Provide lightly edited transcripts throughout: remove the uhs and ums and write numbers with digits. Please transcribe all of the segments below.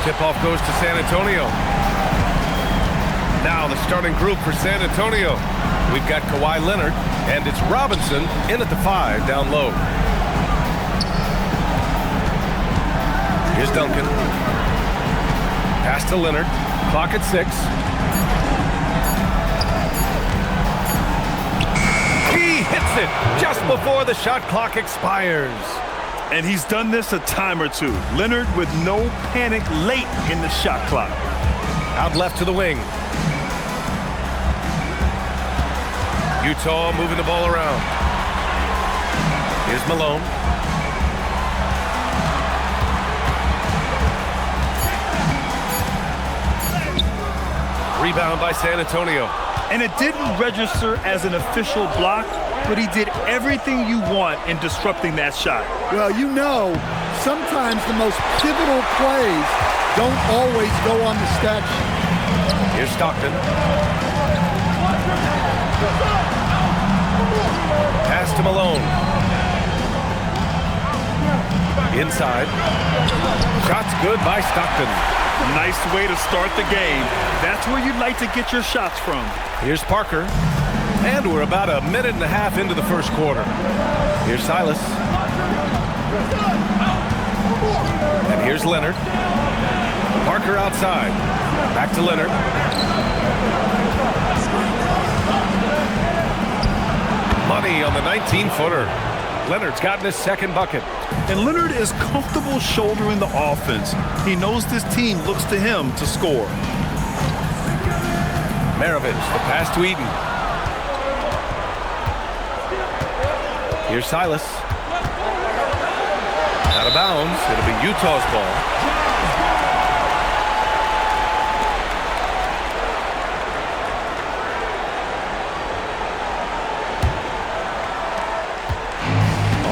Tip-off goes to San Antonio. Now the starting group for San Antonio. We've got Kawhi Leonard, and it's Robinson in at the 5 down low. Here's Duncan. Pass to Leonard. Clock at 6. He hits it just before the shot clock expires. And he's done this a time or two. Leonard with no panic late in the shot clock. Out left to the wing. Utah moving the ball around. Here's Malone. Rebound by San Antonio. And it didn't register as an official block, but he did everything you want in disrupting that shot. Well, you know, sometimes the most pivotal plays don't always go on the stat sheet. Here's Stockton. Pass to Malone. Inside. Shot's good by Stockton. Nice way to start the game. That's where you'd like to get your shots from. Here's Parker. And we're about a minute and a half into the first quarter. Here's Silas. And here's Leonard. Parker outside. Back to Leonard. Money on the 19-footer. Leonard's gotten his second bucket. And Leonard is comfortable shouldering the offense. He knows this team looks to him to score. Maravich, the pass to Eden. Here's Silas. Out of bounds. It'll be Utah's ball.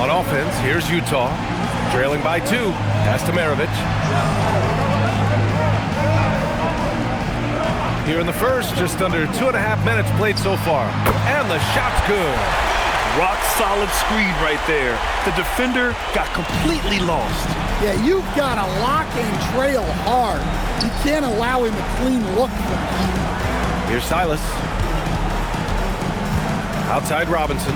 On offense, here's Utah. Trailing by 2. Pass to Maravich. Here in the first, just under 2.5 minutes played so far. And the shot's good. Rock solid screen right there. The defender got completely lost. Yeah, you've got to lock and trail hard. You can't allow him a clean look from you. Here's Silas. Outside Robinson.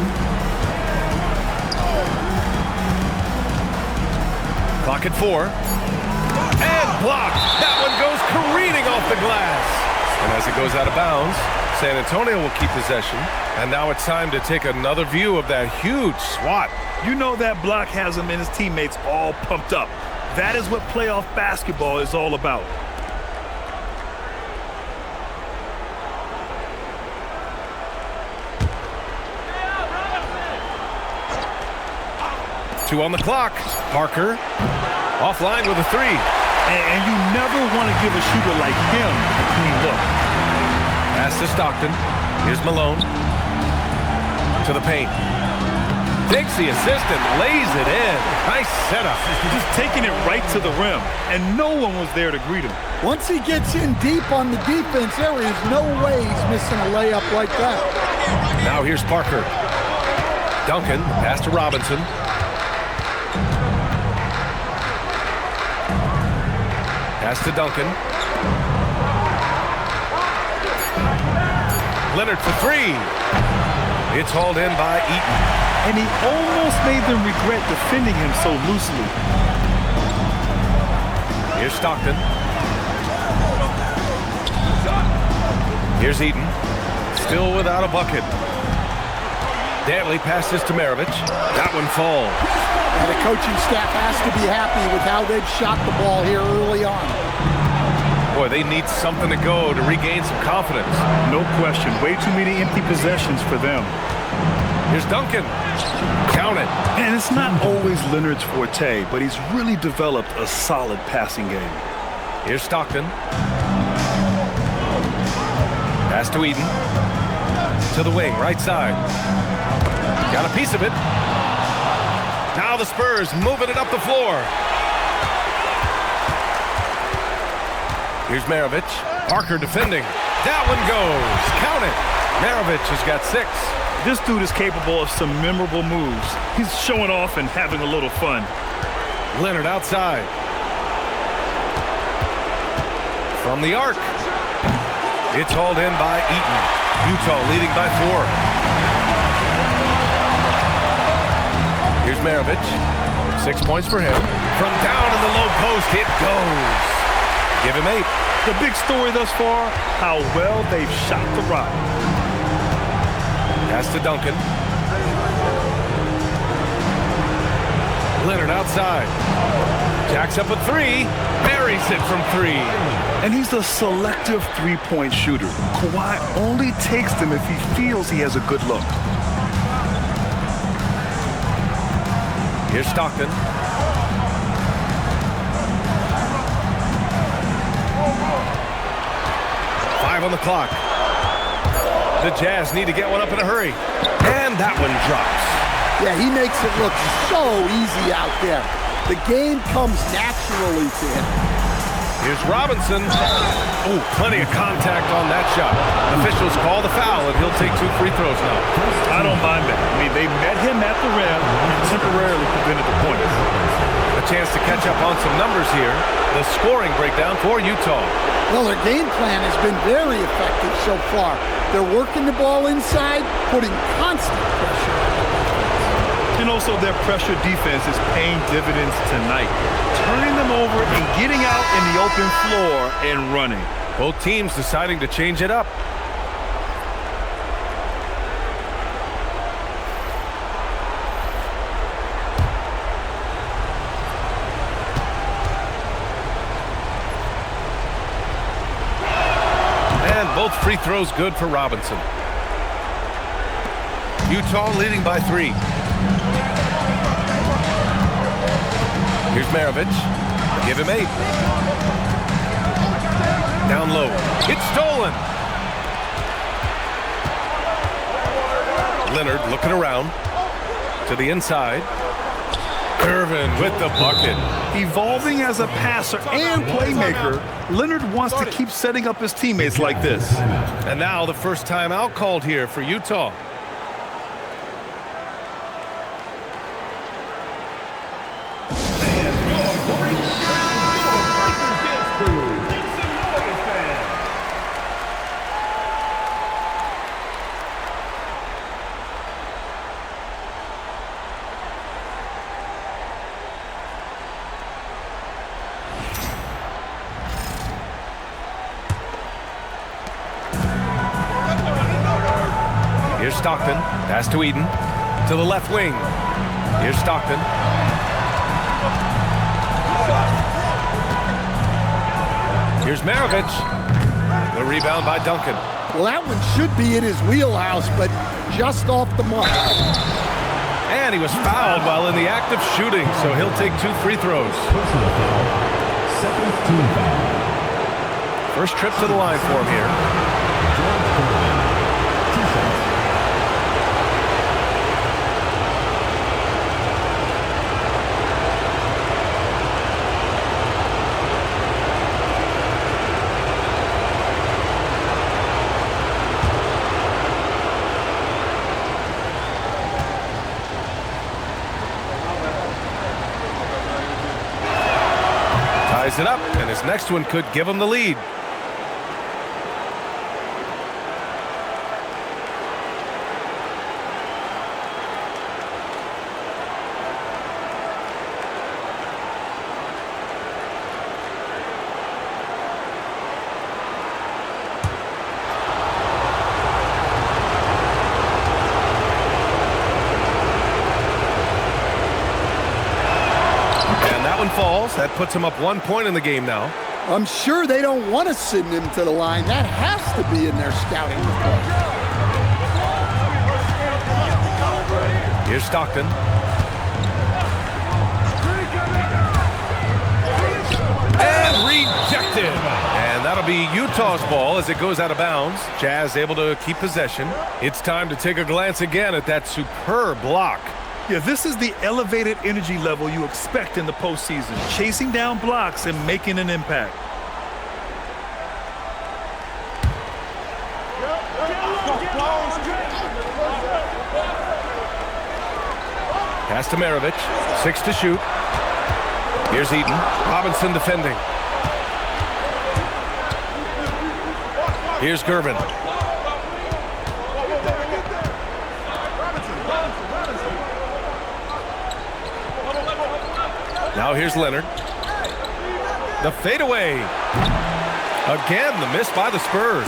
Clock at 4. And blocked. That one goes careening off the glass. And as it goes out of bounds, San Antonio will keep possession. And now it's time to take another view of that huge swat. You know that block has him and his teammates all pumped up. That is what playoff basketball is all about. Two on the clock. Parker offline with a 3. And you never want to give a shooter like him a clean look. Pass to Stockton. Here's Malone. To the paint. Takes the assist and lays it in. Nice setup. Just taking it right to the rim. And no one was there to greet him. Once he gets in deep on the defense, there is no way he's missing a layup like that. Now here's Parker. Duncan. Pass to Robinson. Pass to Duncan. Leonard for 3. It's hauled in by Eaton. And he almost made them regret defending him so loosely. Here's Stockton. Here's Eaton. Still without a bucket. Dantley passes to Maravich. That one falls. And the coaching staff has to be happy with how they've shot the ball here early on. Boy, they need something to go to regain some confidence. No question. Way too many empty possessions for them. Here's Duncan. Count it. And it's not always Leonard's forte, but he's really developed a solid passing game. Here's Stockton. Pass to Eden. To the wing, right side. Got a piece of it. Now the Spurs moving it up the floor. Here's Maravich. Parker defending. That one goes. Count it. Maravich has got 6. This dude is capable of some memorable moves. He's showing off and having a little fun. Leonard outside. From the arc. It's hauled in by Eaton. Utah leading by 4. Here's Maravich. 6 points for him. From down in the low post, it goes. Give him 8. The big story thus far, how well they've shot the rock. Pass to Duncan. Leonard outside. Jacks up a 3. Buries it from 3. And he's a selective three-point shooter. Kawhi only takes them if he feels he has a good look. Here's Stockton. Five on the clock. The Jazz need to get one up in a hurry. And that one drops. Yeah, he makes it look so easy out there. The game comes naturally to him. Here's Robinson. Oh, plenty of contact on that shot. Officials call the foul, and he'll take 2 free throws now. I don't mind that. I mean, they met him at the rim and temporarily prevented the points. A chance to catch up on some numbers here. The scoring breakdown for Utah. Well, their game plan has been very effective so far. They're working the ball inside, putting constant pressure. And also their pressure defense is paying dividends tonight, turning them over and getting out in the open floor and running. Both teams deciding to change it up. And both free throws good for Robinson. Utah leading by 3. Here's Maravich. Give him 8. Down low. It's stolen. Leonard looking around to the inside. Irvin with the bucket. Evolving as a passer and playmaker, Leonard wants to keep setting up his teammates like this. And now the first timeout called here for Utah. Here's Stockton. Pass to Eden. To the left wing. Here's Stockton. Here's Maravich. The rebound by Duncan. Well, that one should be in his wheelhouse, but just off the mark. And he was fouled while in the act of shooting, so he'll take 2 free throws. First trip to the line for him here. Ties it up, and his next one could give him the lead. Falls. That puts him up 1 point in the game now. I'm sure they don't want to send him to the line. That has to be in their scouting report. Here's Stockton. And rejected. And that'll be Utah's ball as it goes out of bounds. Jazz able to keep possession. It's time to take a glance again at that superb block. Yeah, this is the elevated energy level you expect in the postseason, chasing down blocks and making an impact. Pass to Maravich, 6 to shoot. Here's Eaton, Robinson defending. Here's Gervin. Now here's Leonard. The fadeaway. Again, the miss by the Spurs.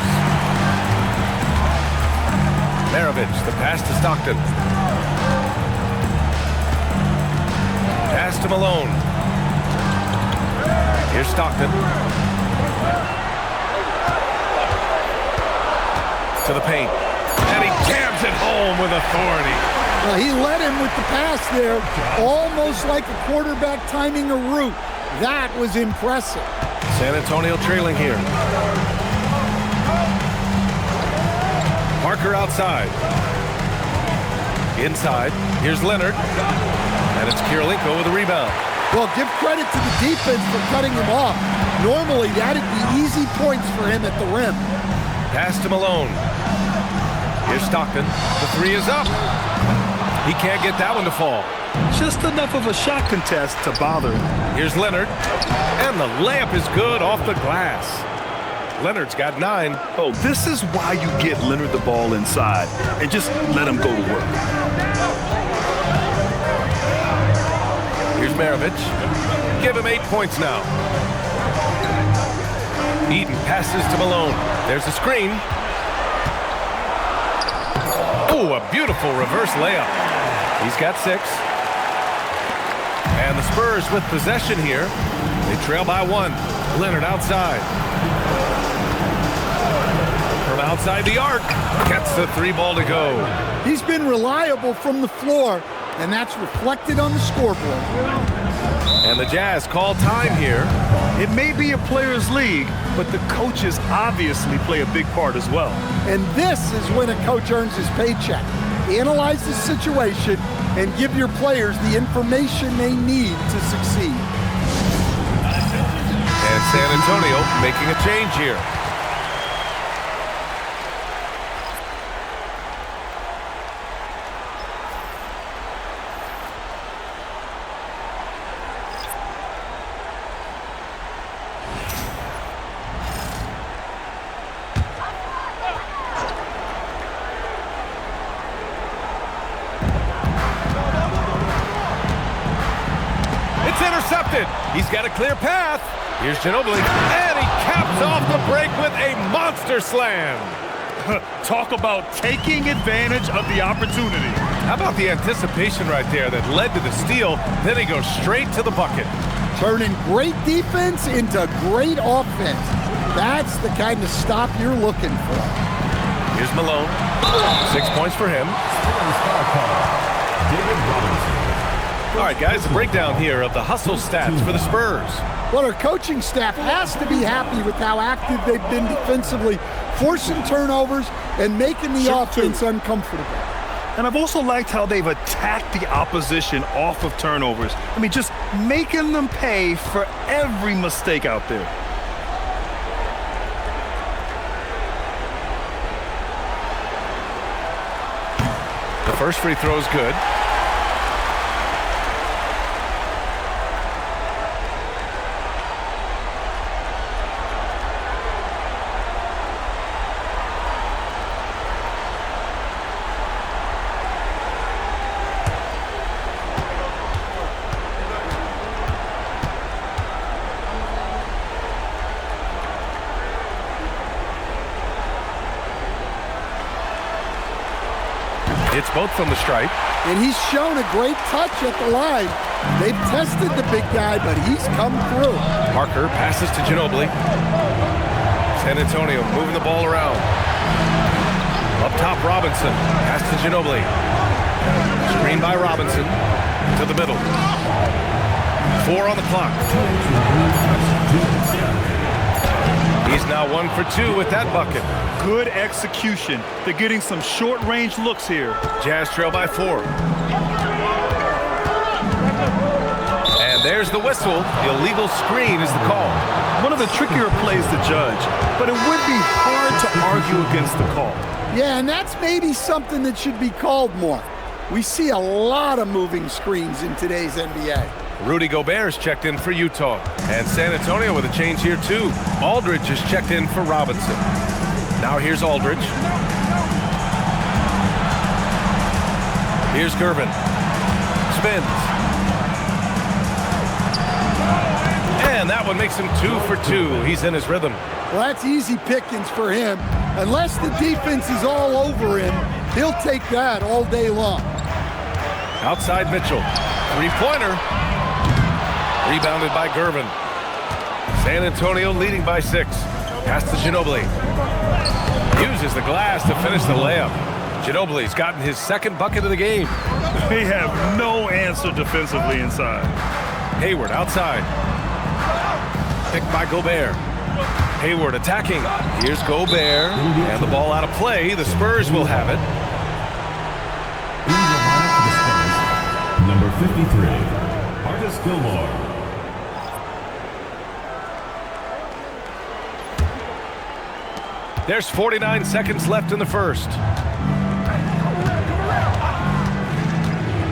Maravich, the pass to Stockton. Pass to Malone. Here's Stockton. To the paint. And he jams it home with authority. Well, he led him with the pass there, almost like a quarterback timing a route. That was impressive. San Antonio trailing here. Parker outside. Inside. Here's Leonard. And it's Kirilenko with a rebound. Well, give credit to the defense for cutting him off. Normally, that'd be easy points for him at the rim. Pass to Malone. Here's Stockton. The three is up. He can't get that one to fall. Just enough of a shot contest to bother him. Here's Leonard. And the layup is good off the glass. Leonard's got 9. Oh, this is why you get Leonard the ball inside and just let him go to work. Here's Maravich. Give him 8 points now. Eaton passes to Malone. There's a screen. Oh, a beautiful reverse layup. He's got 6. And the Spurs with possession here. They trail by 1. Leonard outside. From outside the arc. Gets the 3 ball to go. He's been reliable from the floor, and that's reflected on the scoreboard. And the Jazz call time here. It may be a players' league, but the coaches obviously play a big part as well. And this is when a coach earns his paycheck. Analyze the situation and give your players the information they need to succeed. And San Antonio making a change here. Intercepted. He's got a clear path. Here's Ginobili. And he caps off the break with a monster slam. Talk about taking advantage of the opportunity. How about the anticipation right there that led to the steal? Then he goes straight to the bucket. Turning great defense into great offense. That's the kind of stop you're looking for. Here's Malone. 6 points for him. All right, guys, a breakdown here of the hustle stats for the Spurs. Well, our coaching staff has to be happy with how active they've been defensively, forcing turnovers and making the offense uncomfortable. And I've also liked how they've attacked the opposition off of turnovers. I mean, just making them pay for every mistake out there. The first free throw is good. It's both from the stripe. And he's shown a great touch at the line. They've tested the big guy, but he's come through. Parker passes to Ginobili. San Antonio moving the ball around. Up top, Robinson. Pass to Ginobili. Screen by Robinson. To the middle. 4 on the clock. He's now 1 for 2 with that bucket. Good execution. They're getting some short-range looks here. Jazz trail by 4. And there's the whistle. The illegal screen is the call. One of the trickier plays to judge, but it would be hard to argue against the call. Yeah, and that's maybe something that should be called more. We see a lot of moving screens in today's NBA. Rudy Gobert is checked in for Utah. And San Antonio with a change here, too. Aldridge is checked in for Robinson. Now here's Aldridge. Here's Gervin. Spins. And that one makes him 2 for 2. He's in his rhythm. Well, that's easy pickings for him. Unless the defense is all over him, he'll take that all day long. Outside Mitchell. Three-pointer. Rebounded by Gervin. San Antonio leading by 6. Pass to Ginobili. Uses the glass to finish the layup. Ginobili's gotten his second bucket of the game. They have no answer defensively inside. Hayward outside. Picked by Gobert. Hayward attacking. Here's Gobert. And the ball out of play. The Spurs will have it. Number 53, Artis Gilmore. There's 49 seconds left in the first.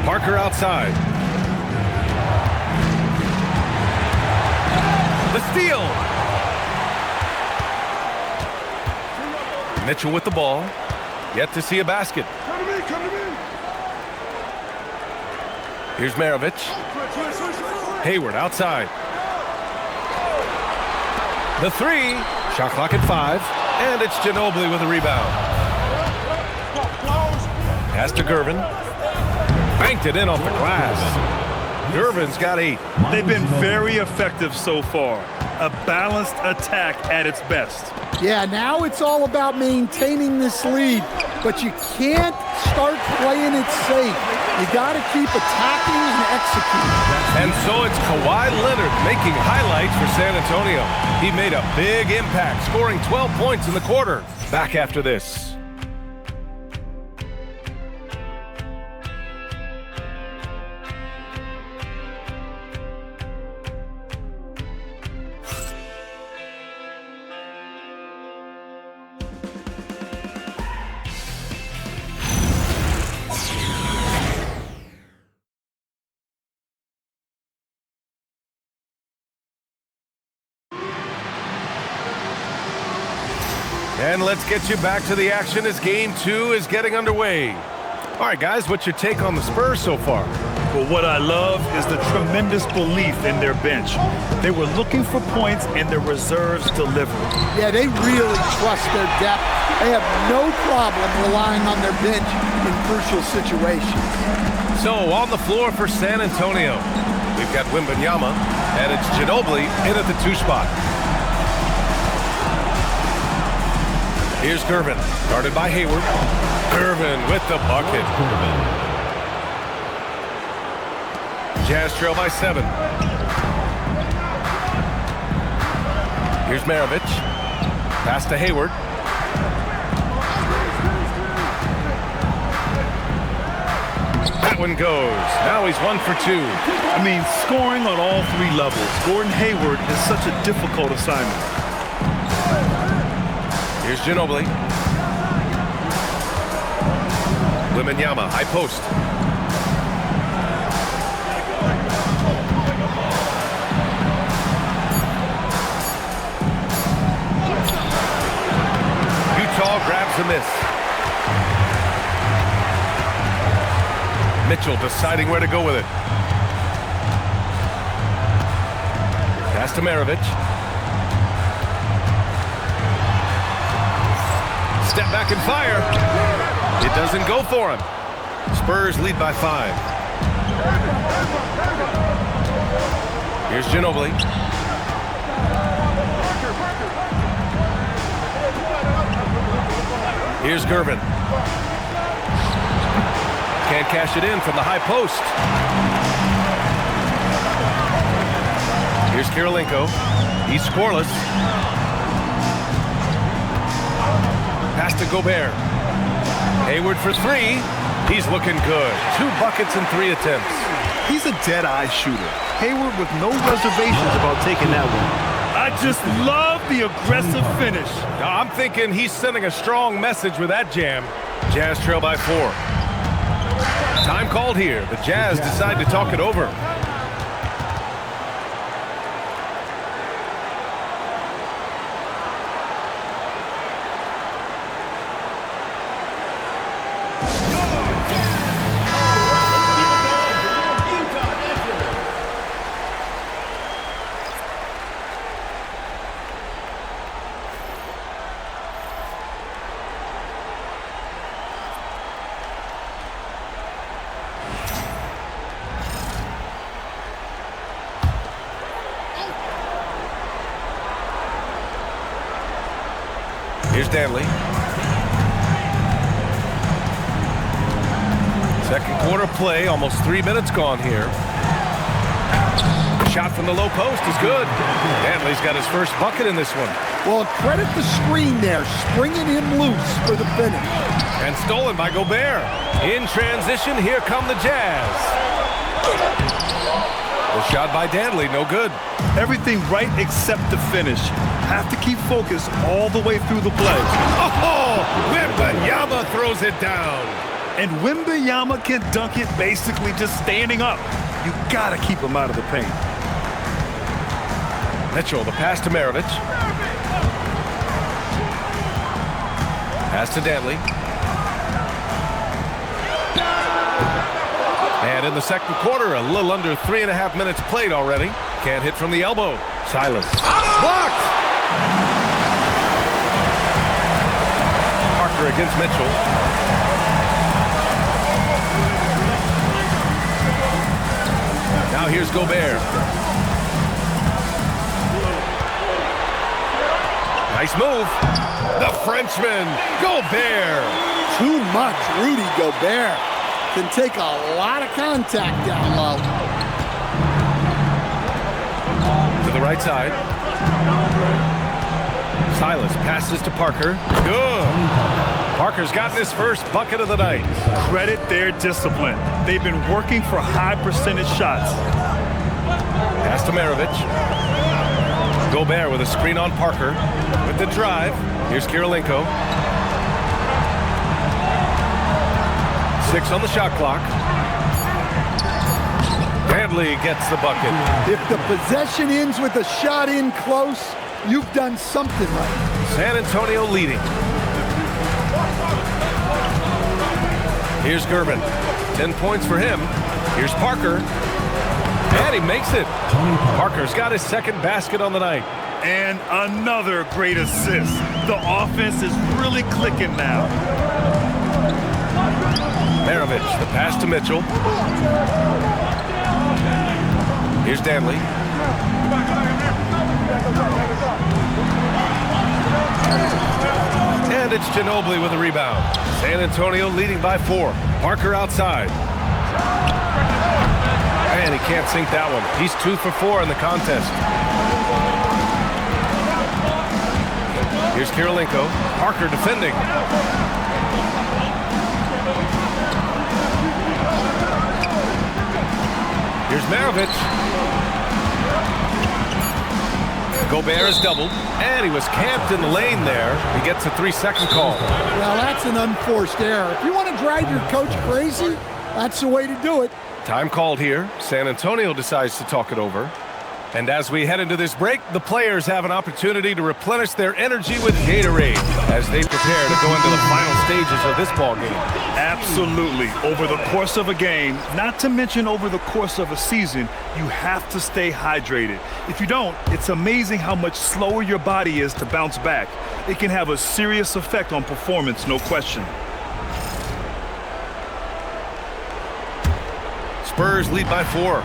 Parker outside. The steal. Mitchell with the ball. Yet to see a basket. Here's Maravich. Hayward outside. The three. Shot clock at 5. And it's Ginobili with a rebound. Pass to Gervin. Banked it in off the glass. Gervin's got 8. They've been very effective so far. A balanced attack at its best. Yeah, now it's all about maintaining this lead, but you can't start playing it safe. You got to keep attacking and executing. And so it's Kawhi Leonard making highlights for San Antonio. He made a big impact, scoring 12 points in the quarter. Back after this. And let's get you back to the action as Game 2 is getting underway. All right, guys, what's your take on the Spurs so far? Well, what I love is the tremendous belief in their bench. They were looking for points, and their reserves delivered. Yeah, they really trust their depth. They have no problem relying on their bench in crucial situations. So, on the floor for San Antonio, we've got Wembanyama, and it's Ginobili in at the 2 spot. Here's Gervin, guarded by Hayward. Gervin with the bucket. Jazz trail by 7. Here's Maravich. Pass to Hayward. That one goes. Now he's 1 for 2. I mean, scoring on all 3 levels. Gordon Hayward is such a difficult assignment. Here's Ginobili. Wembanyama, high post. Utah grabs a miss. Mitchell deciding where to go with it. Pass to Maravich. Step back and fire. It doesn't go for him. Spurs lead by 5. Here's Ginobili. Here's Gervin. Can't cash it in from the high post. Here's Kirilenko. He's scoreless. Pass to Gobert. Hayward for 3. He's looking good. 2 buckets in 3 attempts. He's a dead-eye shooter. Hayward with no reservations about taking that one. I just love the aggressive finish. Now, I'm thinking he's sending a strong message with that jam. Jazz trail by 4. Time called here. The Jazz decide to talk it over. Here's Danley. Second quarter play, almost 3 minutes gone here. Shot from the low post is good. Danley's got his first bucket in this one. Well, credit the screen there, springing him loose for the finish. And stolen by Gobert. In transition, here come the Jazz. The shot by Danley, no good. Everything right except the finish. Have to keep focused all the way through the play. Oh, Wembanyama throws it down. And Wembanyama can dunk it basically just standing up. You gotta keep him out of the paint. Mitchell, the pass to Maravich. Pass to Danley. And in the second quarter, a little under 3.5 minutes played already. Can't hit from the elbow. Silas. Blocked! Parker against Mitchell. Now here's Gobert. Nice move. The Frenchman, Gobert. Too much, Rudy Gobert. Can take a lot of contact down low. To the right side. Silas passes to Parker. Good. Parker's gotten his first bucket of the night. Credit their discipline. They've been working for high percentage shots. Pass to Maravich. Gobert with a screen on Parker. With the drive. Here's Kirilenko. 6 on the shot clock. Danley gets the bucket. If the possession ends with a shot in close, you've done something right. San Antonio leading. Here's Gervin. 10 points for him. Here's Parker. And he makes it. Parker's got his second basket on the night. And another great assist. The offense is really clicking now. Maravich, the pass to Mitchell. Here's Danley. And it's Ginobili with a rebound. San Antonio leading by 4. Parker outside. And he can't sink that one. He's 2 for 4 in the contest. Here's Kirilenko. Parker defending. Here's Maravich. Gobert is doubled, and he was camped in the lane there. He gets a 3-second call. Well, that's an unforced error. If you want to drive your coach crazy, that's the way to do it. Time called here. San Antonio decides to talk it over. And as we head into this break, the players have an opportunity to replenish their energy with Gatorade as they prepare to go into the final stages of this ball game. Absolutely. Over the course of a game, not to mention over the course of a season, you have to stay hydrated. If you don't, it's amazing how much slower your body is to bounce back. It can have a serious effect on performance, no question. Spurs lead by 4.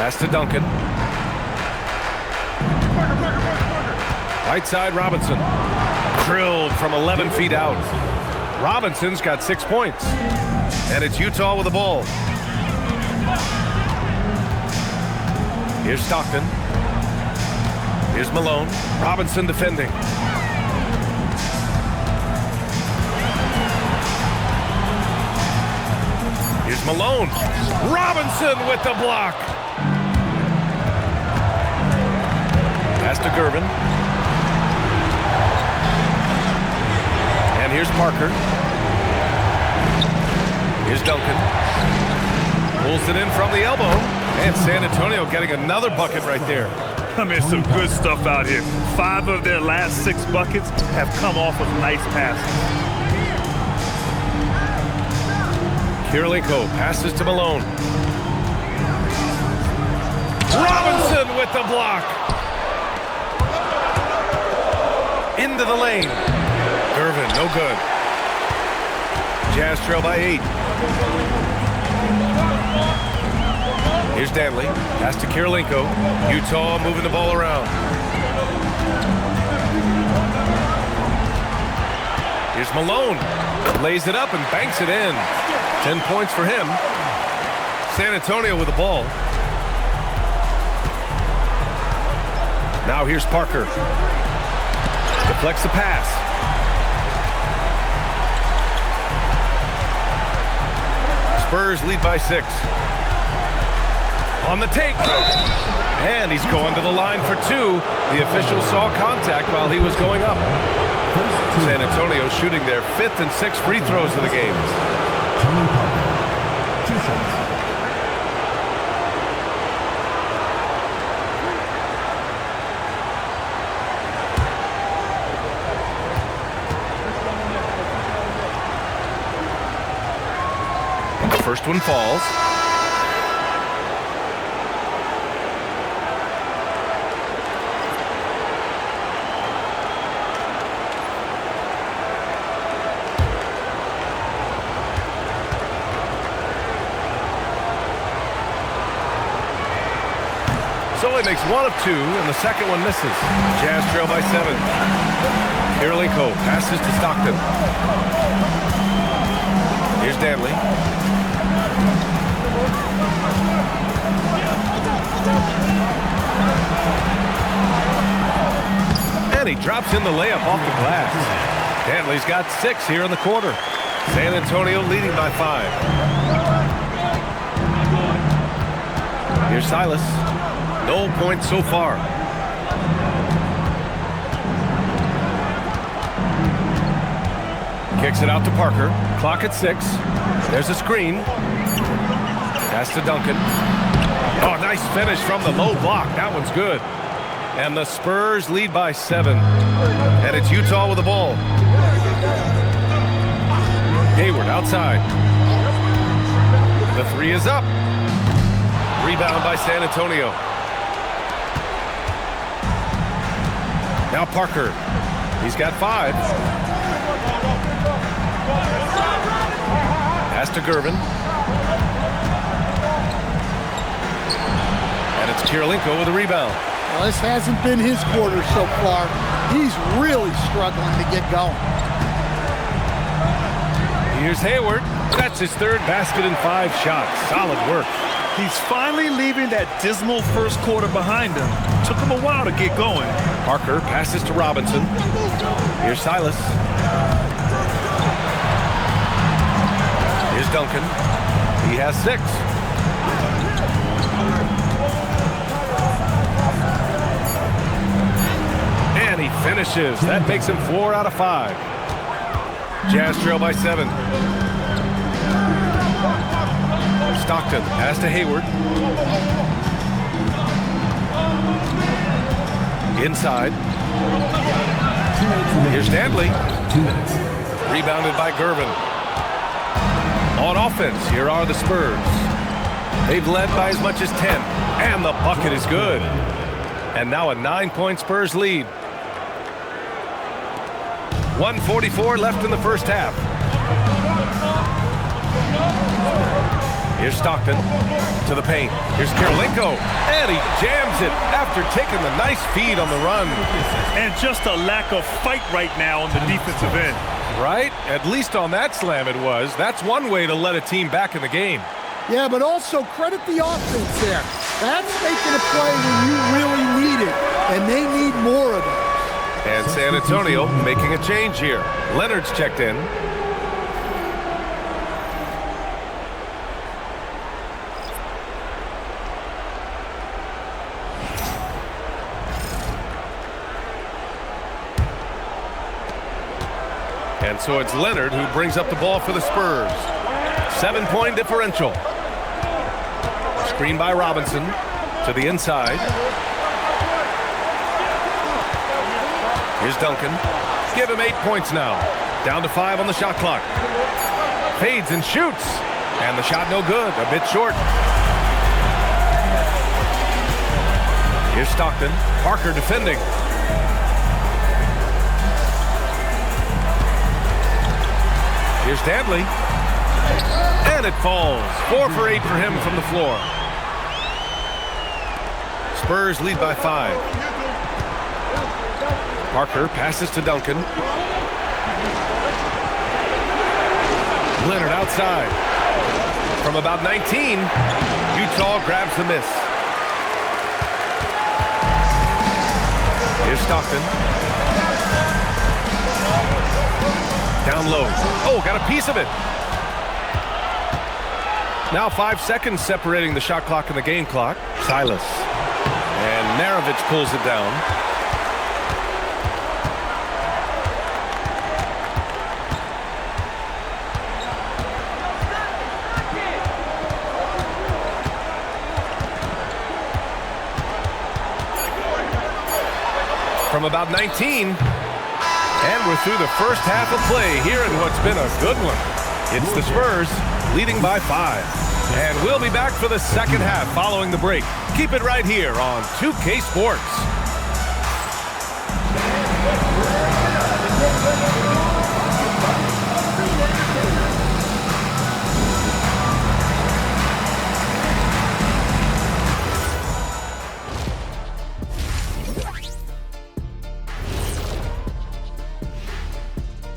Pass to Duncan. Right side, Robinson. Drilled from 11 feet out. Robinson's got 6 points. And it's Utah with the ball. Here's Stockton. Here's Malone. Robinson defending. Here's Malone. Robinson with the block. Pass to Gervin. And here's Parker. Here's Duncan. Pulls it in from the elbow. And San Antonio getting another bucket right there. I mean, some good stuff out here. 5 of their last 6 buckets have come off of nice passes. Kirilenko passes to Malone. Robinson with the block. Into the lane. Gervin, no good. Jazz trail by 8. Here's Danley. Pass to Kirilenko. Utah moving the ball around. Here's Malone. Lays it up and banks it in. 10 points for him. San Antonio with the ball. Now here's Parker. Deflects the pass. Spurs lead by 6. On the take. And he's going to the line for 2. The official saw contact while he was going up. San Antonio shooting their 5th and 6th free throws of the game. Tony Parker, 2 shots. The first one falls. So he makes 1 of 2, and the second one misses. Jazz trail by 7. Kirilenko passes to Stockton. Here's Danley. And he drops in the layup off the glass. Danley's got 6 here in the quarter. San Antonio leading by 5. Here's Silas. No points so far. Kicks it out to Parker. Clock at 6. There's a screen. Pass to Duncan. Oh, nice finish from the low block. That one's good. And the Spurs lead by 7. And it's Utah with the ball. Hayward outside. The 3 is up. Rebound by San Antonio. Now Parker. He's got 5. Pass to Gervin. And it's Kirilenko with a rebound. Well, this hasn't been his quarter so far. He's really struggling to get going. Here's Hayward. That's his 3rd basket in 5 shots. Solid work. He's finally leaving that dismal first quarter behind him. Took him a while to get going. Parker passes to Robinson. Here's Silas. Here's Duncan. He has 6. And he finishes. That makes him 4 out of 5. Jazz trail by 7. Stockton pass to Hayward. Inside. Here's Danley. 2 minutes. Rebounded by Gervin. On offense, here are the Spurs. They've led by as much as 10. And the bucket is good. And now a 9-point Spurs lead. 1:44 left in the first half. Here's Stockton to the paint. Here's Kirilenko. And he jams it after taking the nice feed on the run. And just a lack of fight right now on the defensive end. Right? At least on that slam it was. That's one way to let a team back in the game. Yeah, but also credit the offense there. That's making a play when you really need it, and they need more of it. And San Antonio making a change here. Leonard's checked in. And so it's Leonard who brings up the ball for the Spurs. 7-point differential. Screen by Robinson to the inside. Here's Duncan. Give him 8 points now. Down to 5 on the shot clock. Fades and shoots. And the shot no good. A bit short. Here's Stockton. Parker defending. Here's Danley. And it falls. 4 for 8 for him from the floor. Spurs lead by 5. Parker passes to Duncan. Leonard outside. From about 19, Utah grabs the miss. Here's Stockton. Down low. Oh, got a piece of it. Now 5 seconds separating the shot clock and the game clock. Silas. And Maravich pulls it down. From about 19. And we're through the first half of play here in what's been a good one. It's the Spurs leading by 5. And we'll be back for the second half following the break. Keep it right here on 2K Sports.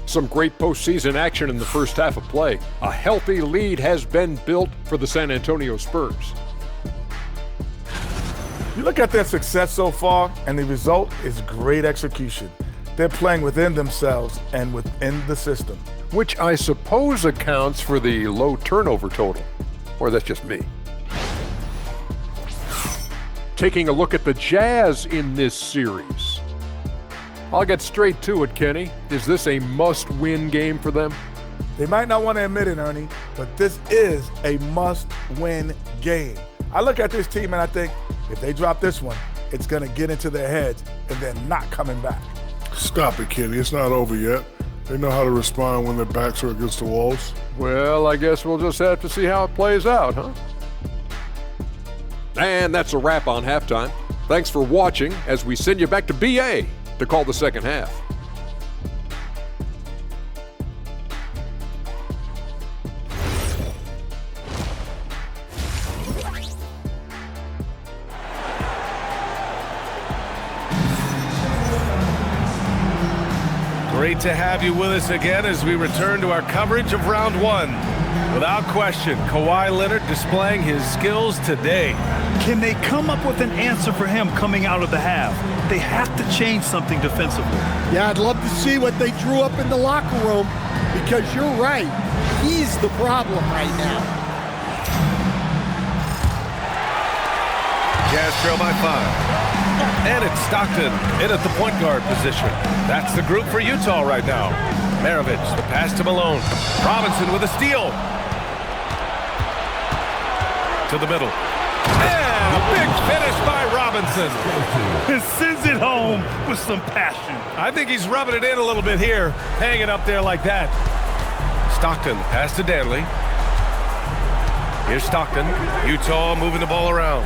Some great postseason action in the first half of play. A healthy lead has been built for the San Antonio Spurs. You look at their success so far, and the result is great execution. They're playing within themselves and within the system. Which I suppose accounts for the low turnover total. Or that's just me. Taking a look at the Jazz in this series. I'll get straight to it, Kenny. Is this a must-win game for them? They might not want to admit it, Ernie, but this is a must-win game. I look at this team and I think, if they drop this one, it's going to get into their heads and they're not coming back. Stop it, Kenny. It's not over yet. They know how to respond when their backs are against the walls. Well, I guess we'll just have to see how it plays out, huh? And that's a wrap on halftime. Thanks for watching as we send you back to BA to call the second half. Great to have you with us again as we return to our coverage of round one. Without question, Kawhi Leonard displaying his skills today. Can they come up with an answer for him coming out of the half? They have to change something defensively. Yeah, I'd love to see what they drew up in the locker room, because you're right. He's the problem right now. Jazz trail by 5. And it's Stockton in at the point guard position. That's the group for Utah right now. Maravich, the pass to Malone. Robinson with a steal. To the middle. And a big finish by Robinson. Sends it home with some passion. I think he's rubbing it in a little bit here, hanging up there like that. Stockton, pass to Danley. Here's Stockton. Utah moving the ball around.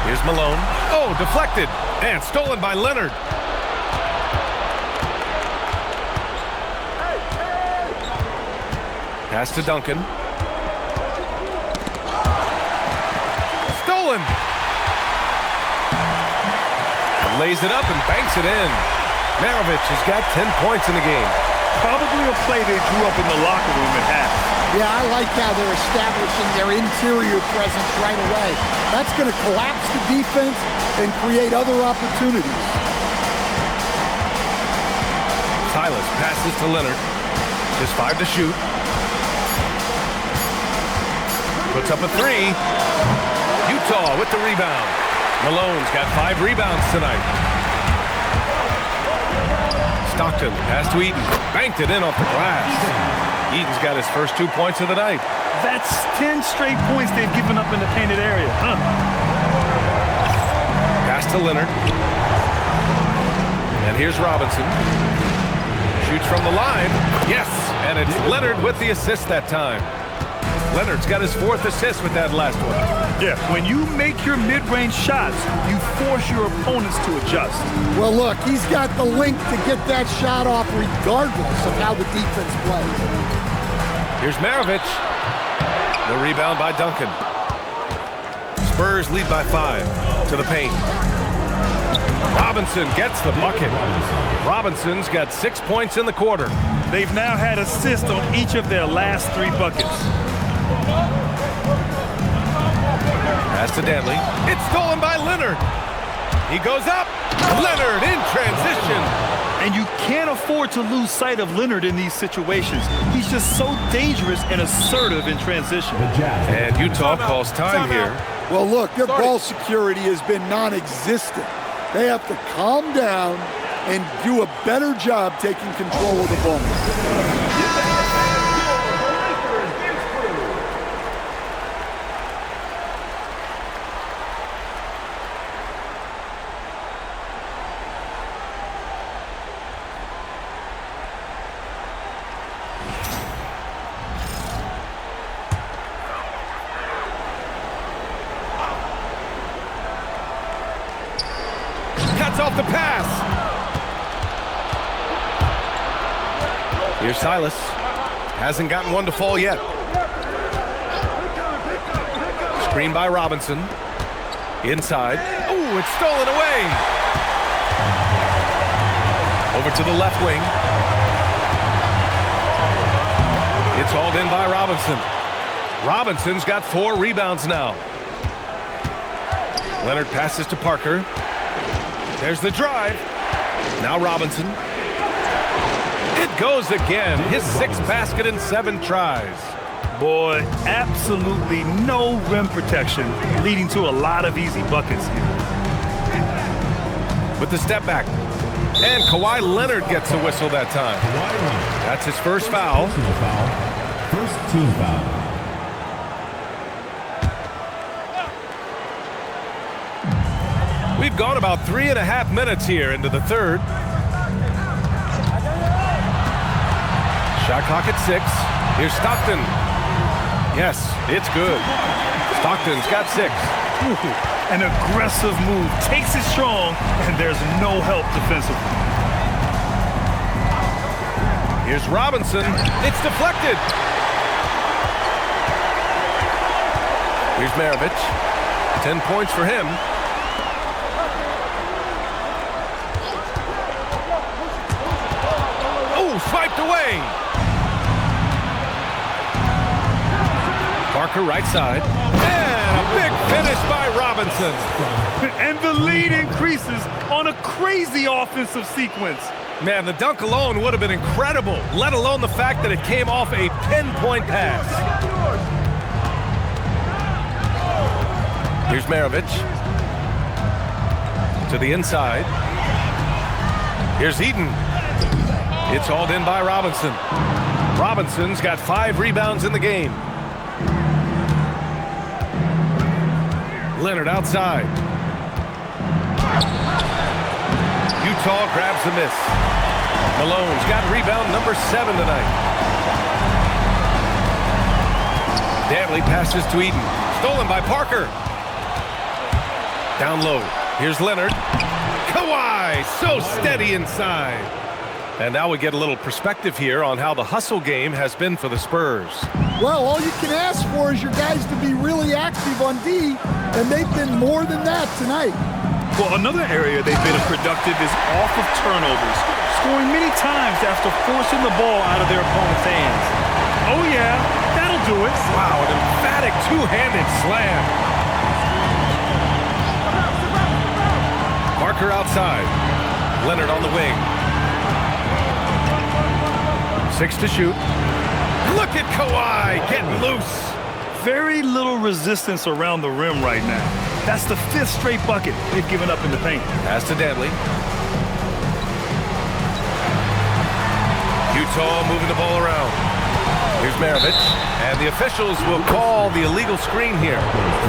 Here's Malone. Oh, deflected. And stolen by Leonard. Pass to Duncan. Stolen. Lays it up and banks it in. Maravich has got 10 points in the game. Probably a play they drew up in the locker room at half. Yeah, I like how they're establishing their interior presence right away. That's going to collapse the defense and create other opportunities. Silas passes to Leonard. Just 5 to shoot. Puts up a 3. Utah with the rebound. Malone's got 5 rebounds tonight. Stockton pass to Eaton. Banked it in off the glass. Eaton's got his first 2 points of the night. That's 10 straight points they've given up in the painted area. Pass to Leonard. And here's Robinson. Shoots from the line. Yes! And it's Leonard with the assist that time. Leonard's got his 4th assist with that last one. Yeah, when you make your mid-range shots, you force your opponents to adjust. Well, look, he's got the length to get that shot off regardless of how the defense plays. Here's Maravich. The rebound by Duncan. Spurs lead by 5 to the paint. Robinson gets the bucket. Robinson's got 6 points in the quarter. They've now had assists on each of their last 3 buckets. Pass to Danley. It's stolen by Leonard. He goes up. Leonard in transition. And you can't afford to lose sight of Leonard in these situations. He's just so dangerous and assertive in transition. And Utah calls time here. Well, look, their ball security has been non-existent. They have to calm down and do a better job taking control of the ball. Cuts off the pass. Here's Silas. Hasn't gotten one to fall yet. Screen by Robinson. Inside. Ooh, it's stolen away. Over to the left wing. It's hauled in by Robinson. Robinson's got 4 rebounds now. Leonard passes to Parker. There's the drive. Now Robinson. It goes again. His 6th basket in 7 tries. Boy, absolutely no rim protection, leading to a lot of easy buckets here. With the step back. And Kawhi Leonard gets a whistle that time. That's his first foul. First team foul. We've gone about 3.5 minutes here into the third. Shot clock at 6. Here's Stockton. Yes, it's good. Stockton's got 6. An aggressive move, takes it strong, and there's no help defensively. Here's Robinson. It's deflected. Here's Maravich. 10 points for him. Swiped away. Parker right side. And a big finish by Robinson. And the lead increases on a crazy offensive sequence. Man, the dunk alone would have been incredible, let alone the fact that it came off a pinpoint pass. Here's Maravich. To the inside. Here's Eaton. It's hauled in by Robinson. Robinson's got 5 rebounds in the game. Leonard outside. Utah grabs the miss. Malone's got rebound number 7 tonight. Danley passes to Eaton. Stolen by Parker. Down low. Here's Leonard. Kawhi, so steady inside. And now we get a little perspective here on how the hustle game has been for the Spurs. Well, all you can ask for is your guys to be really active on D, and they've been more than that tonight. Well, another area they've been productive is off of turnovers, scoring many times after forcing the ball out of their opponent's hands. Oh yeah, that'll do it. Wow, an emphatic two-handed slam. Parker outside. Leonard on the wing. 6 to shoot. Look at Kawhi getting loose. Very little resistance around the rim right now. That's the 5th straight bucket they've given up in the paint. Pass to Danley. Utah moving the ball around. Here's Maravich. And the officials will call the illegal screen here.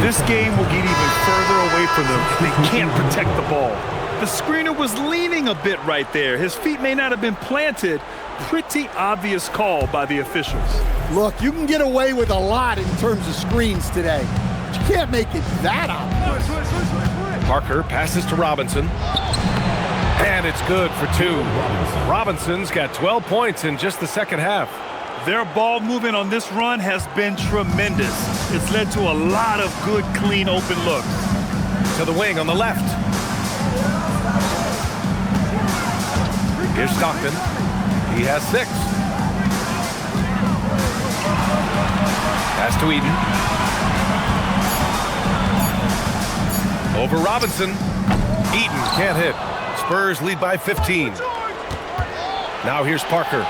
This game will get even further away from them. They can't protect the ball. The screener was leaning a bit right there. His feet may not have been planted. Pretty obvious call by the officials. Look, you can get away with a lot in terms of screens today. But you can't make it that obvious. Parker passes to Robinson. And it's good for 2. Robinson's got 12 points in just the second half. Their ball movement on this run has been tremendous. It's led to a lot of good, clean, open looks. To the wing on the left. Here's Stockton. He has 6. Pass to Eden. Over Robinson. Eaton can't hit. Spurs lead by 15. Now here's Parker.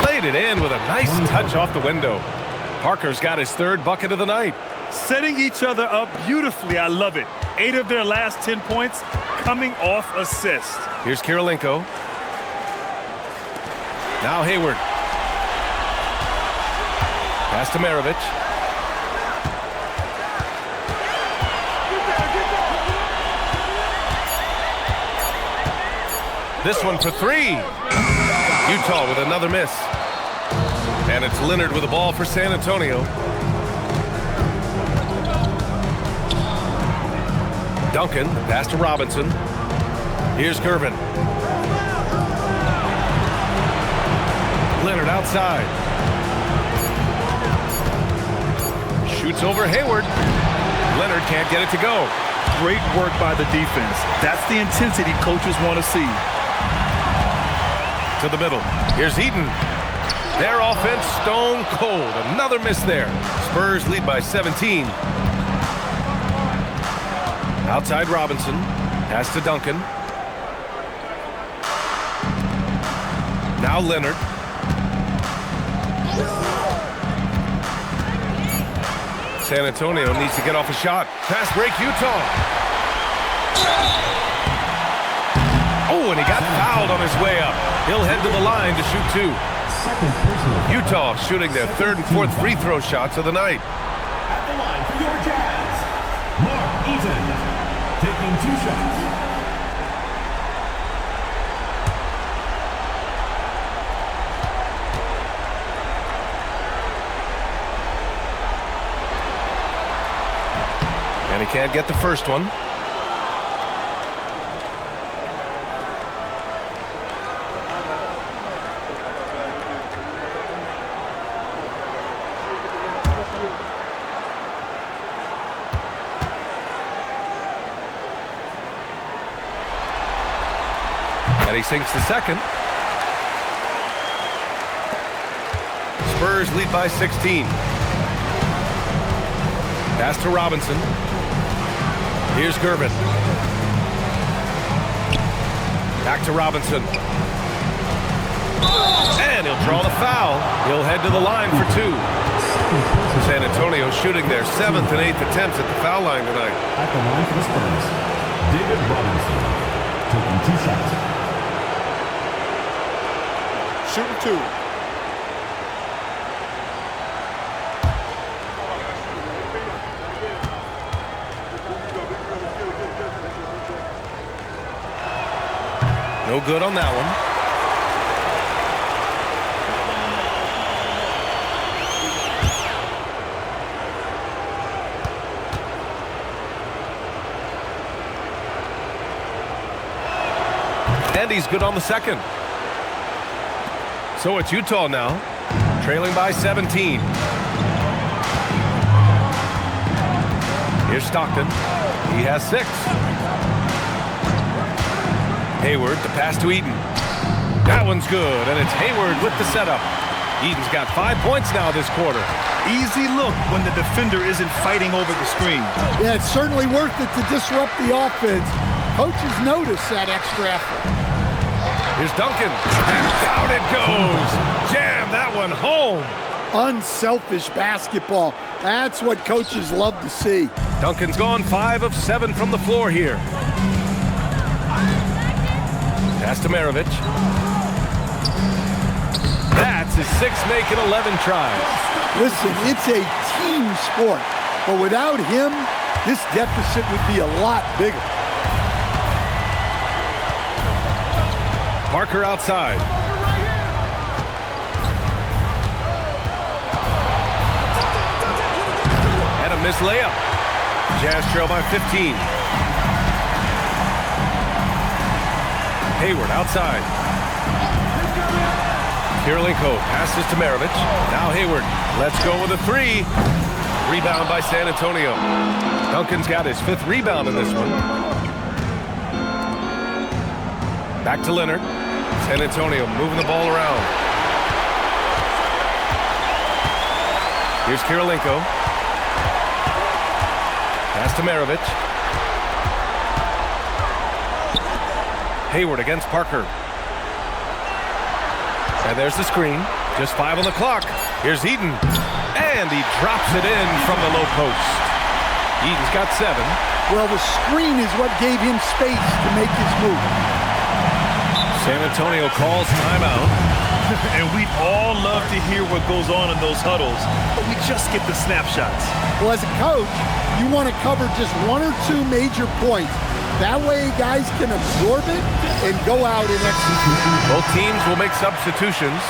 Played it in with a nice touch off the window. Parker's got his 3rd bucket of the night. Setting each other up beautifully. I love it. 8 of their last 10 points coming off assists. Here's Kirilenko. Now Hayward. Pass to Maravich. This one for 3. Utah with another miss. And it's Leonard with the ball for San Antonio. Duncan, pass to Robinson. Here's Gervin. Leonard outside. Shoots over Hayward. Leonard can't get it to go. Great work by the defense. That's the intensity coaches want to see. To the middle. Here's Eaton. Their offense stone cold. Another miss there. Spurs lead by 17. Outside Robinson. Pass to Duncan. Now Leonard. San Antonio needs to get off a shot. Fast break Utah. Oh, and he got fouled on his way up. He'll head to the line to shoot 2. Utah shooting their 3rd and 4th free throw shots of the night. At the line for your Jazz, Mark Eaton, taking 2 shots. And he can't get the first one. And he sinks the second. Spurs lead by 16. Pass to Robinson. Here's Gervin. Back to Robinson. And he'll draw the foul. He'll head to the line for 2. San Antonio shooting their 7th and 8th attempts at the foul line tonight. At the line for the Spurs, David Robinson, taking 2 shots. Shooting 2. No good on that one. And he's good on the second. So it's Utah now, trailing by 17. Here's Stockton. He has 6. Hayward, the pass to Eaton. That one's good, and it's Hayward with the setup. Eaton's got 5 points now this quarter. Easy look when the defender isn't fighting over the screen. Yeah, it's certainly worth it to disrupt the offense. Coaches notice that extra effort. Here's Duncan, and down it goes. Jam that one home. Unselfish basketball. That's what coaches love to see. Duncan's gone 5 of 7 from the floor here. Pass to Maravich. That's his 6th make in 11 tries. Listen, it's a team sport, but without him, this deficit would be a lot bigger. Parker outside. And a missed layup. Jazz trail by 15. Hayward outside. Kirilenko passes to Maravich. Now Hayward lets go with a 3. Rebound by San Antonio. Duncan's got his 5th rebound in this one. Back to Leonard. San Antonio moving the ball around. Here's Kirilenko. Pass to Maravich. Hayward against Parker. And there's the screen. Just 5 on the clock. Here's Eaton. And he drops it in from the low post. Eaton's got 7. Well, the screen is what gave him space to make his move. San Antonio calls timeout. And we'd all love to hear what goes on in those huddles, but we just get the snapshots. Well, as a coach, you want to cover just 1 or 2 major points. That way guys can absorb it and go out and execute. Both teams will make substitutions.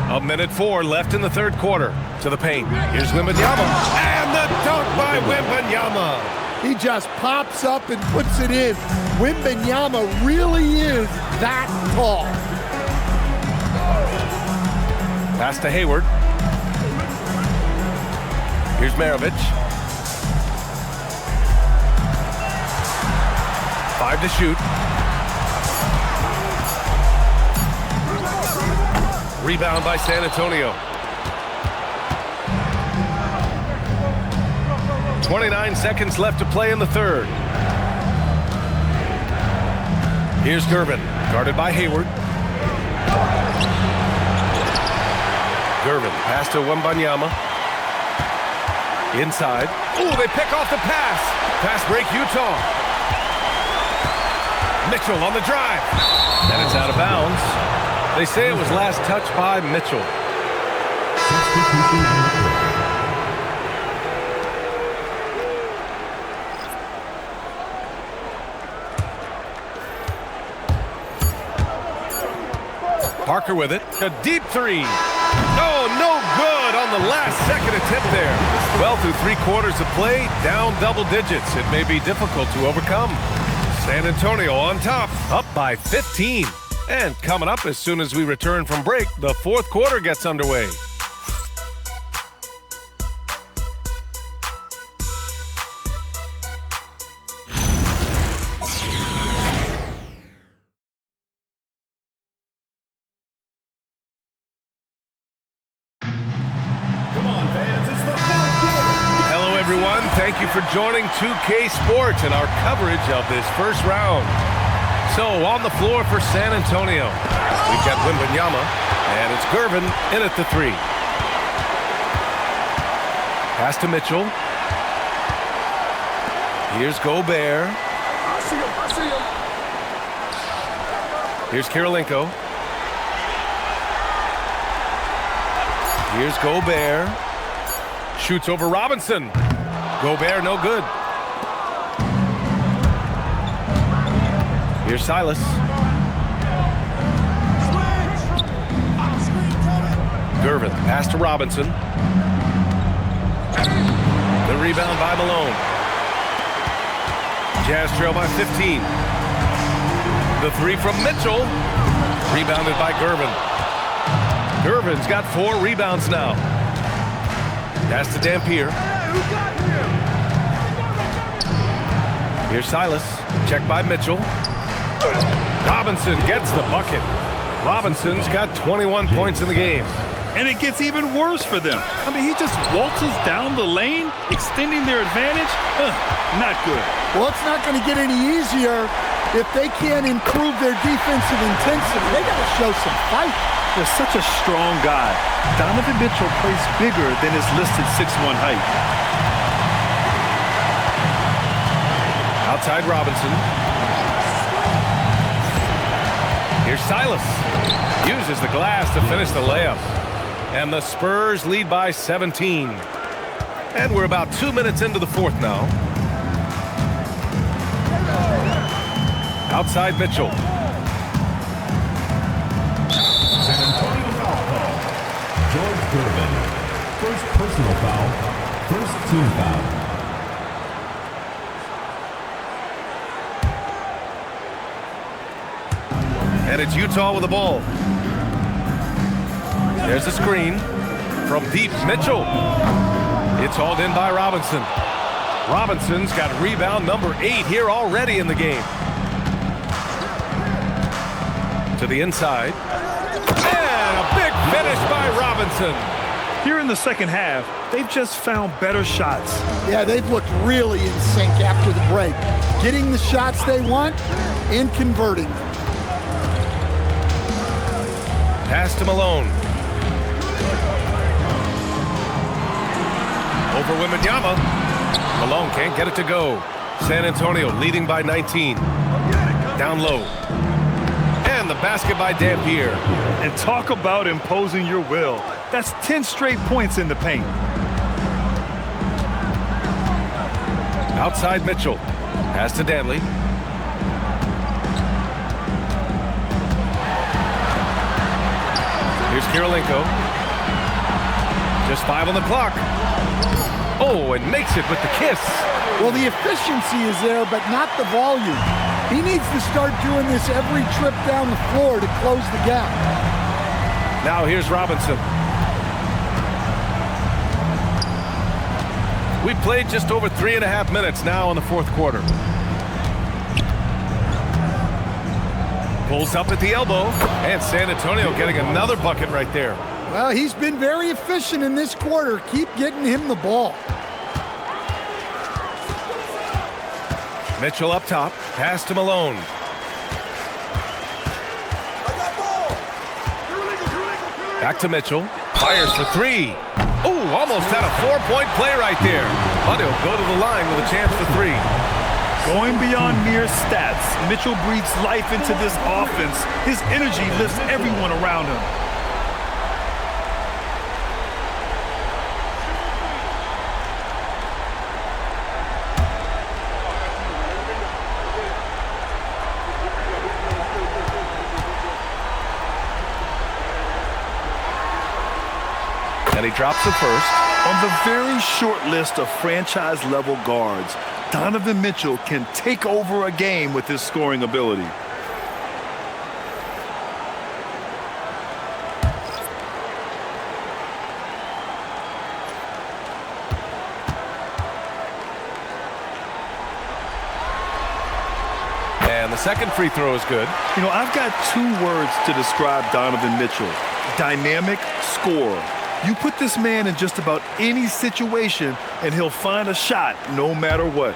A minute 4 left in the third quarter. To the paint. Here's Wembanyama. And the dunk by Wembanyama. He just pops up and puts it in. Wembanyama really is that tall. Pass to Hayward. Here's Maravich. 5 to shoot. Rebound by San Antonio. 29 seconds left to play in the third. Here's Gervin, guarded by Hayward. Gervin, pass to Wembanyama. Inside. Ooh, they pick off the pass. Pass break, Utah. Mitchell on the drive. And it's out of bounds. They say it was last touched by Mitchell. Parker with it. A deep 3. Oh, no good on the last second attempt there. Well, through 3 quarters of play, down double digits. It may be difficult to overcome. San Antonio on top, up by 15. And coming up as soon as we return from break, the fourth quarter gets underway. Hello, everyone. Thank you for joining 2K Sports and our coverage of this first round. So, on the floor for San Antonio, we've got Wembanyama, and it's Gervin in at the 3. Pass to Mitchell. Here's Gobert. Here's Kirilenko. Here's Gobert. Shoots over Robinson. Gobert, no good. Here's Silas. Gervin, pass to Robinson. The rebound by Malone. Jazz trail by 15. The 3 from Mitchell. Rebounded by Gervin. Gervin's got 4 rebounds now. Pass to Dampier. Here's Silas. Check by Mitchell. Robinson gets the bucket. Robinson's got 21 points in the game. And it gets even worse for them. I mean, he just waltzes down the lane, extending their advantage. Not good. Well, it's not going to get any easier if they can't improve their defensive intensity. They got to show some fight. They're such a strong guy. Donovan Mitchell plays bigger than his listed 6'1" height. Outside Robinson. Here's Silas. Uses the glass to finish the layup. And the Spurs lead by 17. And we're about 2 minutes into the fourth now. Outside Mitchell. San Antonio foul call. George Gervin. First personal foul. First team foul. And it's Utah with the ball. There's a screen from deep. Mitchell. It's hauled in by Robinson. Robinson's got rebound number 8 here already in the game. To the inside. And a big finish by Robinson. Here in the second half, they've just found better shots. Yeah, they've looked really in sync after the break. Getting the shots they want and converting them. Pass to Malone. Over Wembanyama. Malone can't get it to go. San Antonio leading by 19. Down low. And the basket by Dampier. And talk about imposing your will. That's 10 straight points in the paint. Outside Mitchell. Pass to Danley. Here's Kirilenko. Just 5 on the clock. Oh, and makes it with the kiss. Well, the efficiency is there, but not the volume. He needs to start doing this every trip down the floor to close the gap. Now here's Robinson. We played just over 3.5 minutes now in the fourth quarter. Pulls up at the elbow, and San Antonio getting another bucket right there. Well, he's been very efficient in this quarter. Keep getting him the ball. Mitchell up top, pass to Malone. Back to Mitchell, fires for 3. Oh, almost had a 4-point play right there. But he'll go to the line with a chance for 3. Going beyond mere stats, Mitchell breathes life into this offense. His energy lifts everyone around him. And he drops the first. On the very short list of franchise-level guards, Donovan Mitchell can take over a game with his scoring ability. And the second free throw is good. You know, I've got 2 words to describe Donovan Mitchell. Dynamic scorer. You put this man in just about any situation, and he'll find a shot no matter what.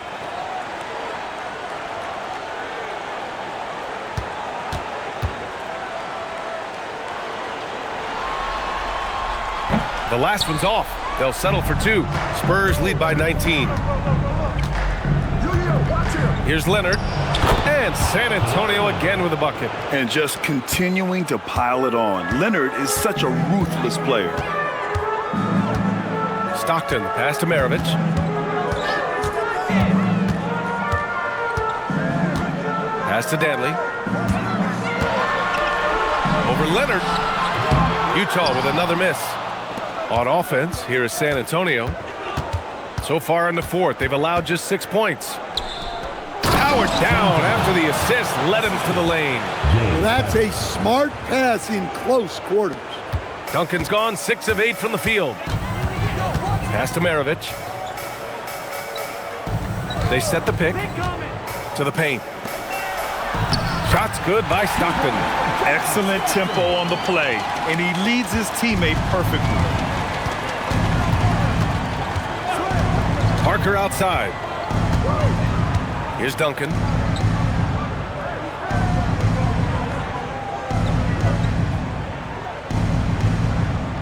The last one's off. They'll settle for 2. Spurs lead by 19. Here's Leonard. And San Antonio again with a bucket. And just continuing to pile it on. Leonard is such a ruthless player. Stockton, pass to Maravich. Pass to Danley. Over Leonard. Utah with another miss. On offense, here is San Antonio. So far in the fourth, they've allowed just 6 points. Powered down after the assist led him to the lane. Well, that's a smart pass in close quarters. Duncan's gone 6 of 8 from the field. Pass to Maravich. They set the pick to the paint. Shots good by Stockton. Excellent tempo on the play, and he leads his teammate perfectly. Parker outside. Here's Duncan.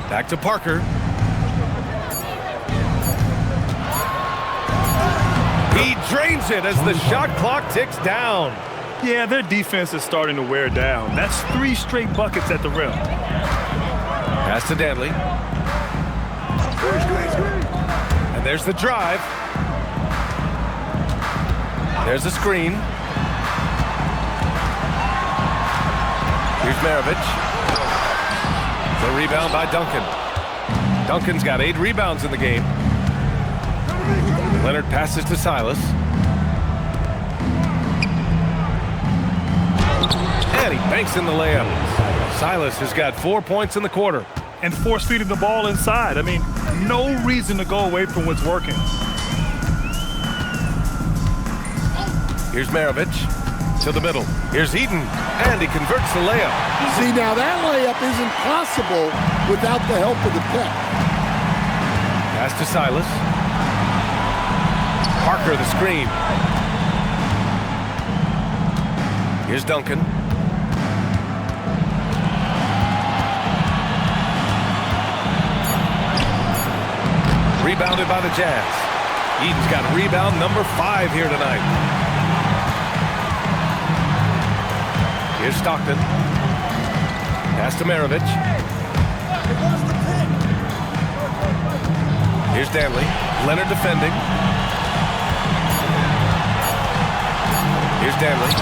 Back to Parker. He drains it as the shot clock ticks down. Yeah, their defense is starting to wear down. That's 3 straight buckets at the rim. Pass to Danley. And there's the drive. There's the screen. Here's Maravich. The rebound by Duncan. Duncan's got 8 rebounds in the game. Leonard passes to Silas. And he banks in the layup. Silas has got 4 points in the quarter. And force feeding the ball inside. I mean, no reason to go away from what's working. Here's Maravich to the middle. Here's Eaton, and he converts the layup. See, now that layup isn't possible without the help of the pick. Pass to Silas. Parker the screen. Here's Duncan. Rebounded by the Jazz. Eaton's got rebound number 5 here tonight. Here's Stockton. Pass to Maravich. Here's Danley. Leonard defending. Here's Danley.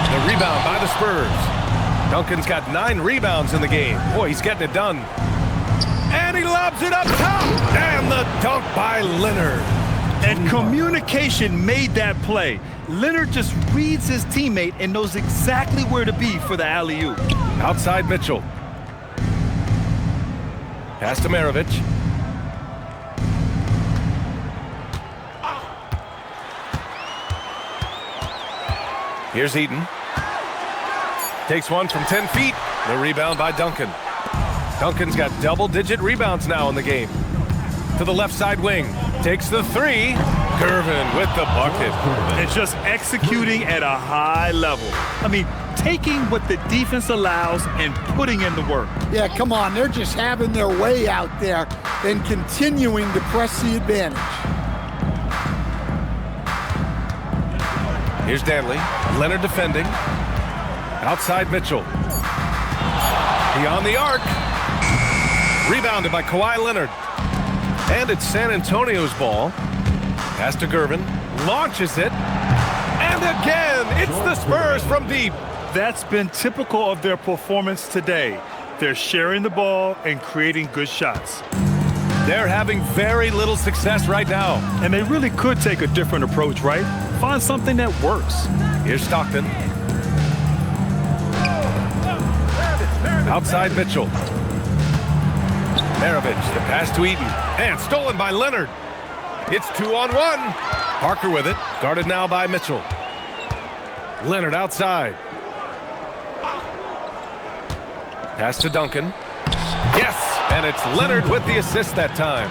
The rebound by the Spurs. Duncan's got 9 rebounds in the game. Boy, he's getting it done. And he lobs it up top. And the dunk by Leonard. And communication made that play. Leonard just reads his teammate and knows exactly where to be for the alley-oop. Outside Mitchell. Pass to Maravich. Here's Eaton. Takes one from 10 feet. The rebound by Duncan. Duncan's got double-digit rebounds now in the game. To the left side wing. Takes the 3. Gervin with the bucket. And just executing at a high level. I mean, taking what the defense allows and putting in the work. Yeah, come on. They're just having their way out there and continuing to press the advantage. Here's Danley. Leonard defending. Outside Mitchell. Beyond the arc. Rebounded by Kawhi Leonard. And it's San Antonio's ball. Pass to Gervin. Launches it. And again, it's the Spurs from deep. That's been typical of their performance today. They're sharing the ball and creating good shots. They're having very little success right now. And they really could take a different approach, right? Find something that works. Here's Stockton. Outside Mitchell. Maravich, the pass to Eaton. And stolen by Leonard. It's 2-on-1. Parker with it. Guarded now by Mitchell. Leonard outside. Pass to Duncan. Yes! And it's Leonard with the assist that time.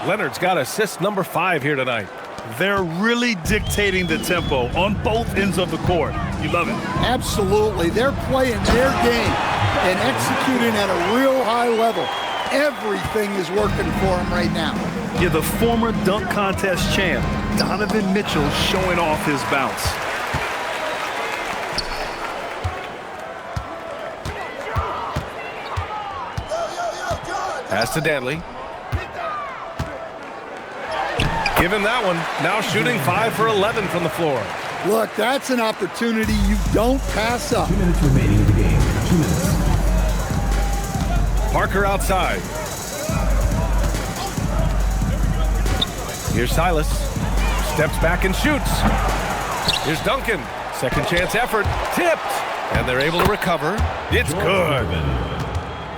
Leonard's got assist number 5 here tonight. They're really dictating the tempo on both ends of the court. You love it. Absolutely. They're playing their game and executing at a real high level. Everything is working for them right now. Yeah, the former dunk contest champ, Donovan Mitchell, showing off his bounce. Pass to Danley. Give him that one. Now shooting 5 for 11 from the floor. Look, that's an opportunity you don't pass up. 2 minutes remaining in the game. 2 minutes. Parker outside. Here's Silas. Steps back and shoots. Here's Duncan. Second chance effort. Tipped. And they're able to recover. It's good.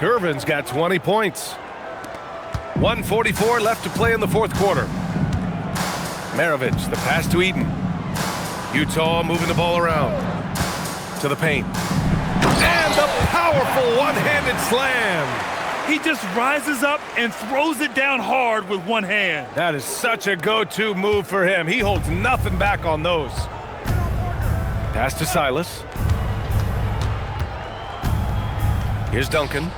Gervin's got 20 points. 1:44 left to play in the fourth quarter. Maravich, the pass to Eaton. Utah moving the ball around. To the paint. And the powerful one-handed slam. He just rises up and throws it down hard with one hand. That is such a go-to move for him. He holds nothing back on those. Pass to Silas. Here's Duncan.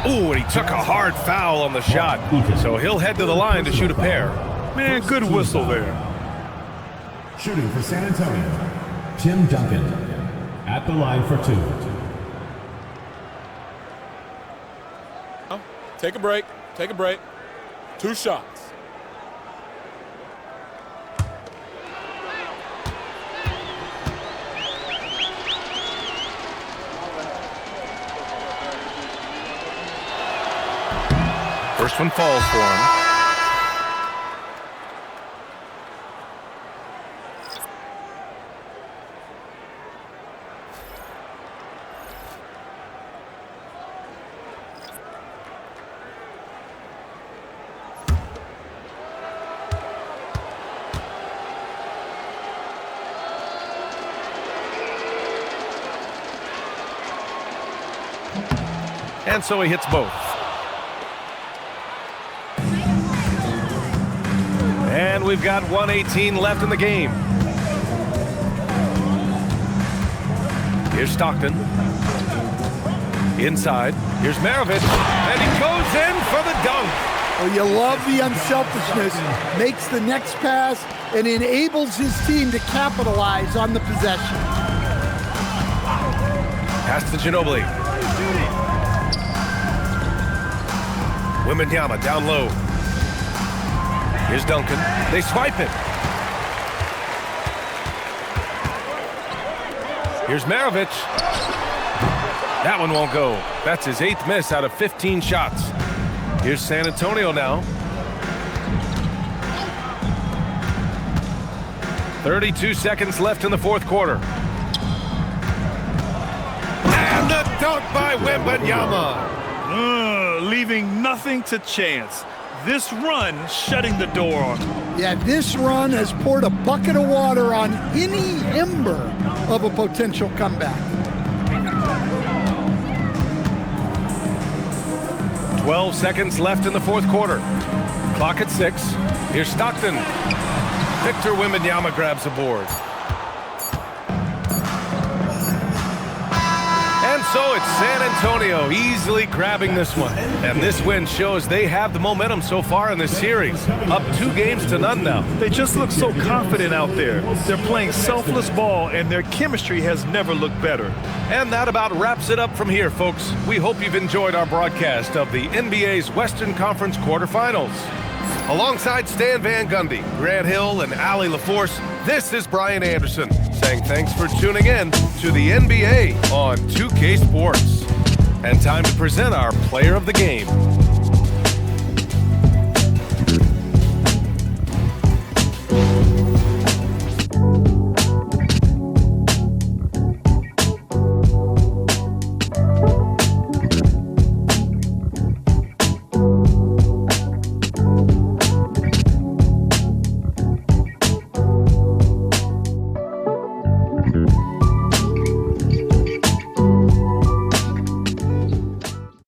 Ooh, and he took a hard foul on the shot. So he'll head to the line to shoot a pair. Man, good whistle there. Shooting for San Antonio, Tim Duncan. At the line for 2. Take a break. Take a break. 2 shots. First one falls for him. And so he hits both. And we've got 1:18 left in the game. Here's Stockton. Inside. Here's Maravich. And he goes in for the dunk. Well, you love the unselfishness. Makes the next pass and enables his team to capitalize on the possession. Pass to Ginobili. Wembanyama down low. Here's Duncan. They swipe it. Here's Maravich. That one won't go. That's his 8th miss out of 15 shots. Here's San Antonio now. 32 seconds left in the 4th quarter. And the dunk by Wembanyama. Leaving nothing to chance. This run shutting the door on him. Yeah, this run has poured a bucket of water on any ember of a potential comeback. 12 seconds left in the 4th quarter. Clock at 6. Here's Stockton. Victor Wembanyama grabs the board. And so it's San Antonio easily grabbing this one. And this win shows they have the momentum so far in this series. Up 2-0 now. They just look so confident out there. They're playing selfless ball, and their chemistry has never looked better. And that about wraps it up from here, folks. We hope you've enjoyed our broadcast of the NBA's Western Conference quarterfinals. Alongside Stan Van Gundy, Grant Hill, and Allie LaForce, this is Brian Anderson saying thanks for tuning in to the NBA on 2K Sports. And time to present our player of the game.